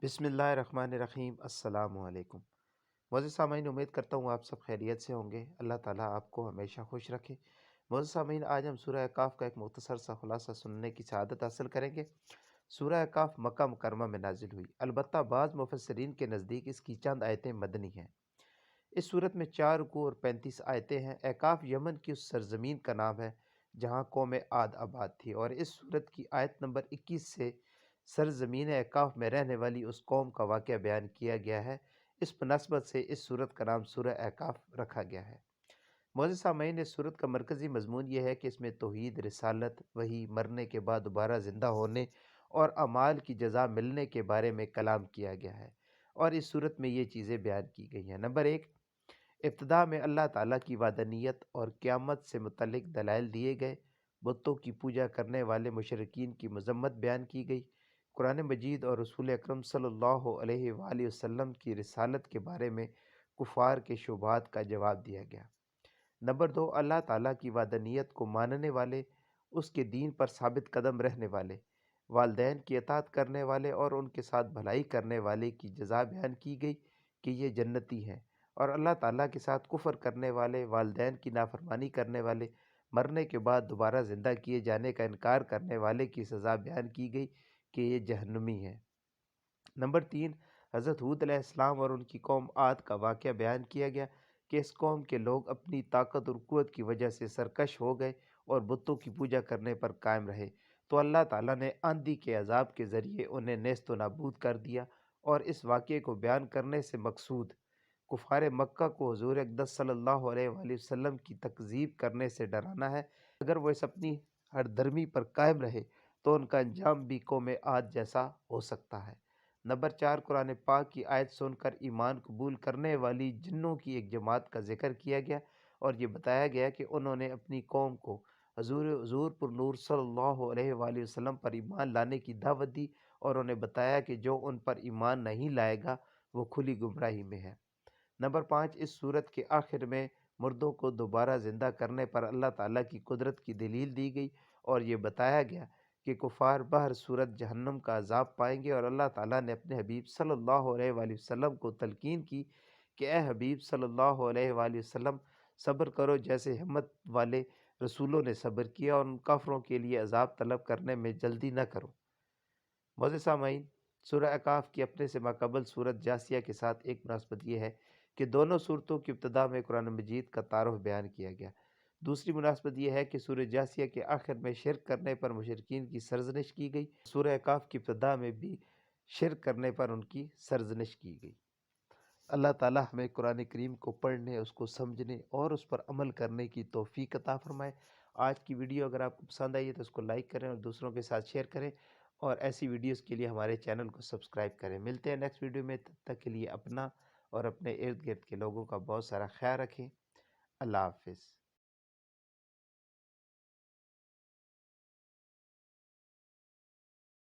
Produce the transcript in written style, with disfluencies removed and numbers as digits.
बिस्मिल्लाहिर्रहमानिर्रहीम। अस्सलाम वालेकुम। मोअज़्ज़िज़ सामईन, उम्मीद करता हूँ आप सब खैरियत से होंगे। अल्लाह ताला आपको हमेशा खुश रखे। मोअज़्ज़िज़ सामईन, आज हम सूरह काफ़ का एक मुख्तसर सा खुलासा सुनने की सआदत हासिल करेंगे। सूरह काफ़ मक्का मुकरमा में नाजिल हुई, अलबत्ता बाज़ मुफस्सिरीन के नज़दीक इसकी चंद आयतें मदनी हैं। इस सूरत में 4 रुकू और 35 आयतें हैं। एकाफ यमन की उस सरजमीन का नाम है जहाँ कौम आद आबाद थी, और इस सूरत की आयत नंबर 21 से सरजमीन एकाफ में रहने वाली उस कौम का वाक़या बयान किया गया है। इस मुनासबत से इस सूरत का नाम सूरह एकाफ रखा गया है। मोअज़्ज़िज़ सामईन, इस सूरत का मरकज़ी मज़मून ये है कि इसमें तौहीद, रिसालत, वही, मरने के बाद दोबारा ज़िंदा होने और अमाल की जज़ा मिलने के बारे में कलाम किया गया है, और इस सूरत में ये चीज़ें बयान की गई हैं। नंबर 1, इब्तिदा में अल्लाह ताला की वादनीयत और क़यामत से मुतल्लिक़ दलाइल दिए गए। बुतों की पूजा करने वाले मुशरिकीन की मज़म्मत बयान की गई। कुरान मजीद और रसूल अकरम सल्लल्लाहु अलैहि वालैहि वसल्लम की रिसालत के बारे में कुफ़ार के शुबहात का जवाब दिया गया। नंबर 2, अल्लाह ताला की वादनीयत को मानने वाले, उसके दीन पर साबित कदम रहने वाले, वालदैन की अताअत करने वाले और उनके साथ भलाई करने वाले की जज़ा बयान की गई कि ये जन्नती हैं, और अल्लाह ताला के साथ कुफ़र करने वाले, वालदैन की नाफरमानी करने वाले, मरने के बाद दोबारा ज़िंदा किए जाने का इनकार करने वाले की सज़ा बयान की गई कि ये जहन्नमी हैं। नंबर 3, हज़रत हूद अलैहिस्सलाम और उनकी कौम आद का वाक़या बयान किया गया कि इस कौम के लोग अपनी ताकत और क़ुव्वत की वजह से सरकश हो गए और बुतों की पूजा करने पर कायम रहे, तो अल्लाह ताला ने आंधी के अज़ाब के ज़रिए उन्हें नेस्त व नाबूद कर दिया। और इस वाक़ये को बयान करने से मकसूद कुफ़ार मक्का को हुज़ूर अक़दस सल्लल्लाहु अलैहि वसल्लम की तकज़ीब करने से डराना है। अगर वो इस अपनी हरदर्मी पर कायम रहे तो उनका अंजाम भी कौम आद जैसा हो सकता है। नंबर 4, कुरान पाक की आयत सुनकर ईमान कबूल करने वाली जिन्नों की एक जमात का ज़िक्र किया गया, और ये बताया गया कि उन्होंने अपनी कौम को हुज़ूर पुर नूर सल्लल्लाहु अलैहि वसल्लम पर ईमान लाने की दावत दी, और उन्हें बताया कि जो उन पर ईमान नहीं लाएगा वो खुली गुमराही में है। नंबर 5, इस सूरत के आखिर में मुर्दों को दोबारा ज़िंदा करने पर अल्लाह ताला की कुदरत की दलील दी गई, और ये बताया गया कि कुफ़ार बहर सूरत जहन्नम का अज़ाब पाएंगे, और अल्लाह ताला ने अपने हबीब सल्लल्लाहु अलैहि वसल्लम को तलकीन की कि ए हबीब सल्लल्लाहु अलैहि वसल्लम, सब्र करो जैसे हिम्मत वाले रसूलों ने सब्र किया, और उन काफरों के लिए अज़ाब तलब करने में जल्दी न करो। मोअज़्ज़िज़ सामईन, सूरह अकाफ की अपने से माक़बल सूरत जासिया के साथ एक मुनासबत ये है कि दोनों सूरतों की इब्तिदा में कुरान मजीद का तारुफ बयान किया गया। दूसरी मुनासबत यह है कि सूरह जासिया के आखिर में शिर्क करने पर मुशरिकीन की सरज़निश की गई। सूरह अकाफ की इब्तिदा में भी शिर्क करने पर उनकी सरज़निश की गई। अल्लाह ताला हमें कुरान करीम को पढ़ने, उसको समझने और उस पर अमल करने की तौफ़ीक अता फ़रमाए। आज की वीडियो अगर आपको पसंद आई है तो उसको लाइक करें और दूसरों के साथ शेयर करें, और ऐसी वीडियोस के लिए हमारे चैनल को सब्सक्राइब करें। मिलते हैं नेक्स्ट वीडियो में, तब तक के लिए अपना और अपने इर्द गिर्द के लोगों का बहुत सारा ख्याल रखें। अल्लाह हाफ़िज़।